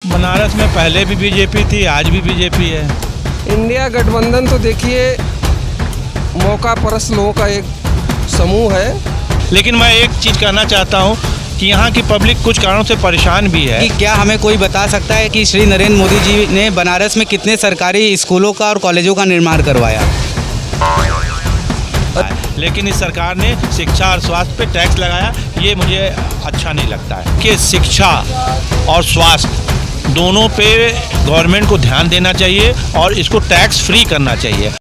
बनारस में पहले भी बीजेपी थी, आज भी बीजेपी है। इंडिया गठबंधन तो देखिए मौका परस्त लोगों का एक समूह है। लेकिन मैं एक चीज़ कहना चाहता हूँ कि यहाँ की पब्लिक कुछ कारणों से परेशान भी है। कि क्या हमें कोई बता सकता है कि श्री नरेंद्र मोदी जी ने बनारस में कितने सरकारी स्कूलों का और कॉलेजों का निर्माण करवाया? लेकिन इस सरकार ने शिक्षा और स्वास्थ्य पे टैक्स लगाया, ये मुझे अच्छा नहीं लगता है कि शिक्षा और स्वास्थ्य दोनों पे गवर्नमेंट को ध्यान देना चाहिए और इसको टैक्स फ्री करना चाहिए।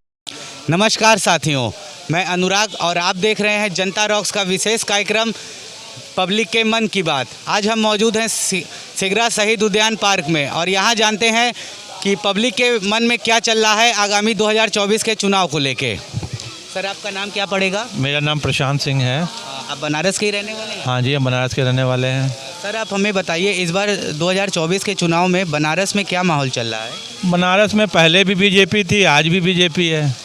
नमस्कार साथियों, मैं अनुराग और आप देख रहे हैं जनता रॉक्स का विशेष कार्यक्रम पब्लिक के मन की बात। आज हम मौजूद हैं सिगरा शहीद उद्यान पार्क में और यहाँ जानते हैं कि पब्लिक के मन में क्या चल रहा है आगामी 2024 के चुनाव को लेके। सर, आपका नाम क्या पड़ेगा? मेरा नाम प्रशांत सिंह है। आप बनारस के ही रहने वाले हैं? हाँ जी, हम बनारस के रहने वाले हैं। सर, आप हमें बताइए इस बार 2024 के चुनाव में बनारस में क्या माहौल चल रहा है? बनारस में पहले भी बीजेपी थी, आज भी बीजेपी है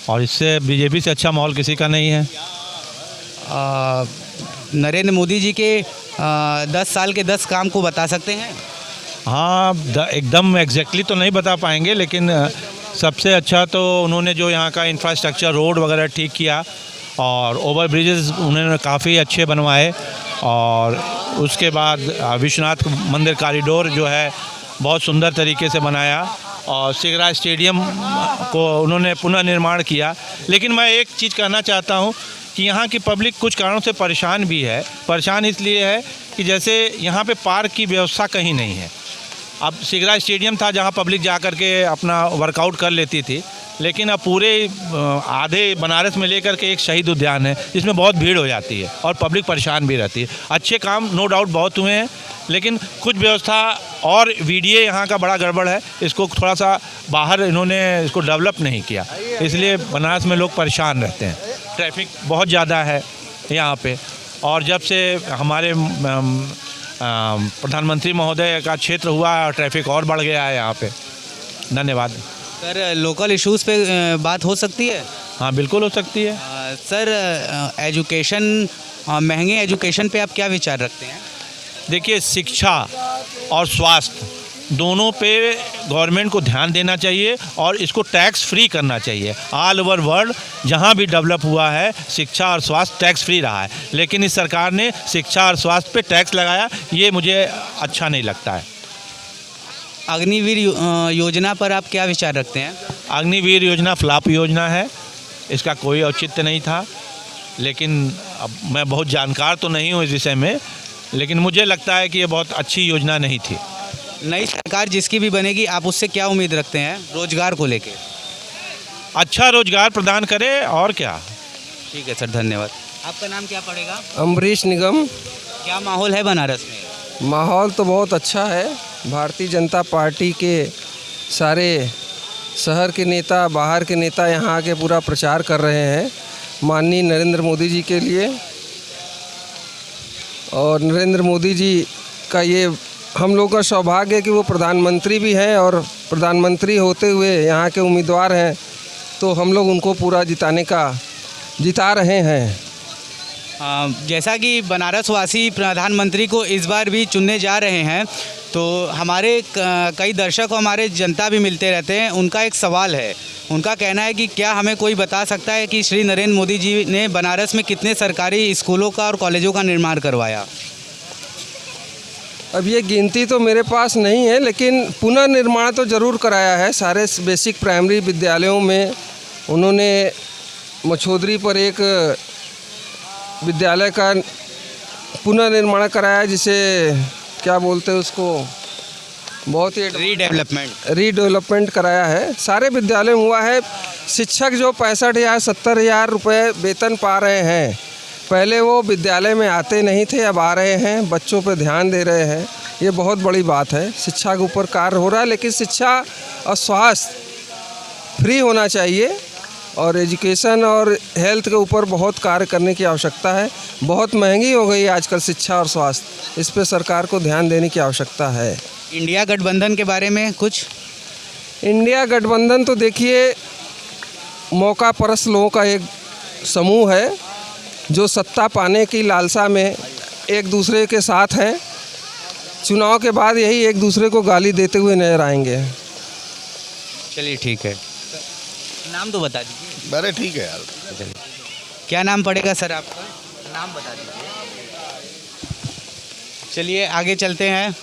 और इससे बीजेपी से अच्छा माहौल किसी का नहीं है। नरेंद्र मोदी जी के 10 साल के 10 काम को बता सकते हैं? हाँ, एकदम एग्जैक्टली तो नहीं बता पाएंगे, लेकिन सबसे अच्छा तो उन्होंने जो यहाँ का इंफ्रास्ट्रक्चर, रोड वगैरह ठीक किया और ओवर ब्रिजेस उन्होंने काफ़ी अच्छे बनवाए और उसके बाद विश्वनाथ मंदिर कॉरिडोर जो है बहुत सुंदर तरीके से बनाया और सिगरा स्टेडियम को उन्होंने पुनः निर्माण किया। लेकिन मैं एक चीज़ कहना चाहता हूँ कि यहाँ की पब्लिक कुछ कारणों से परेशान भी है। परेशान इसलिए है कि जैसे यहाँ पे पार्क की व्यवस्था कहीं नहीं है। अब सिगरा स्टेडियम था जहाँ पब्लिक जा कर के अपना वर्कआउट कर लेती थी, लेकिन अब पूरे आधे बनारस में लेकर के एक शहीद उद्यान है जिसमें बहुत भीड़ हो जाती है और पब्लिक परेशान भी रहती है। अच्छे काम नो डाउट बहुत हुए हैं, लेकिन कुछ व्यवस्था और वीडीए यहाँ का बड़ा गड़बड़ है। इसको थोड़ा सा बाहर इन्होंने इसको डेवलप नहीं किया, इसलिए बनारस में लोग परेशान रहते हैं। ट्रैफिक बहुत ज़्यादा है यहाँ पे और जब से हमारे प्रधानमंत्री महोदय का क्षेत्र हुआ ट्रैफिक और बढ़ गया है यहाँ पे। धन्यवाद। सर, लोकल इश्यूज़ पे बात हो सकती है? हाँ, बिल्कुल हो सकती है। सर, एजुकेशन, महंगे एजुकेशन पे आप क्या विचार रखते हैं? देखिए, शिक्षा और स्वास्थ्य दोनों पे गवर्नमेंट को ध्यान देना चाहिए और इसको टैक्स फ्री करना चाहिए। ऑल ओवर वर्ल्ड जहाँ भी डेवलप हुआ है शिक्षा और स्वास्थ्य टैक्स फ्री रहा है, लेकिन इस सरकार ने शिक्षा और स्वास्थ्य पे टैक्स लगाया, ये मुझे अच्छा नहीं लगता है। अग्निवीर योजना पर आप क्या विचार रखते हैं? अग्निवीर योजना फ्लॉप योजना है, इसका कोई औचित्य नहीं था। लेकिन अब मैं बहुत जानकार तो नहीं हूँ इस विषय में, लेकिन मुझे लगता है कि ये बहुत अच्छी योजना नहीं थी। नई सरकार जिसकी भी बनेगी आप उससे क्या उम्मीद रखते हैं रोजगार को लेके? अच्छा रोजगार प्रदान करे और क्या। ठीक है सर, धन्यवाद। आपका नाम क्या पड़ेगा? अम्बरीश निगम। क्या माहौल है बनारस में? माहौल तो बहुत अच्छा है। भारतीय जनता पार्टी के सारे शहर के नेता, बाहर के नेता यहाँ आके पूरा प्रचार कर रहे हैं माननीय नरेंद्र मोदी जी के लिए। और नरेंद्र मोदी जी का ये हम लोग का सौभाग्य है कि वो प्रधानमंत्री भी हैं और प्रधानमंत्री होते हुए यहाँ के उम्मीदवार हैं, तो हम लोग उनको पूरा जिता रहे हैं। जैसा कि बनारस वासी प्रधानमंत्री को इस बार भी चुनने जा रहे हैं, तो हमारे कई दर्शक और हमारे जनता भी मिलते रहते हैं। उनका एक सवाल है, उनका कहना है कि क्या हमें कोई बता सकता है कि श्री नरेंद्र मोदी जी ने बनारस में कितने सरकारी स्कूलों का और कॉलेजों का निर्माण करवाया? अब ये गिनती तो मेरे पास नहीं है, लेकिन पुनर्निर्माण तो ज़रूर कराया है। सारे बेसिक प्राइमरी विद्यालयों में उन्होंने मछोदरी पर एक विद्यालय का पुनर्निर्माण कराया, जिसे क्या बोलते हैं उसको, बहुत ही रीडेवलपमेंट कराया है। सारे विद्यालय में हुआ है। शिक्षक जो 65,000 70,000 रुपये वेतन पा रहे हैं, पहले वो विद्यालय में आते नहीं थे, अब आ रहे हैं, बच्चों पे ध्यान दे रहे हैं। ये बहुत बड़ी बात है। शिक्षा के ऊपर कार्य हो रहा है, लेकिन शिक्षा और स्वास्थ्य फ्री होना चाहिए और एजुकेशन और हेल्थ के ऊपर बहुत कार्य करने की आवश्यकता है। बहुत महंगी हो गई आजकल शिक्षा और स्वास्थ्य, इस पे सरकार को ध्यान देने की आवश्यकता है। इंडिया गठबंधन के बारे में कुछ? इंडिया गठबंधन तो देखिए मौका परस्त लोगों का एक समूह है जो सत्ता पाने की लालसा में एक दूसरे के साथ हैं चुनाव के बाद यही एक दूसरे को गाली देते हुए नजर आएंगे। चलिए ठीक है, नाम तो बता दीजिए। अरे ठीक है यार। क्या नाम पड़ेगा सर आपका? नाम बता दीजिए। चलिए आगे चलते हैं।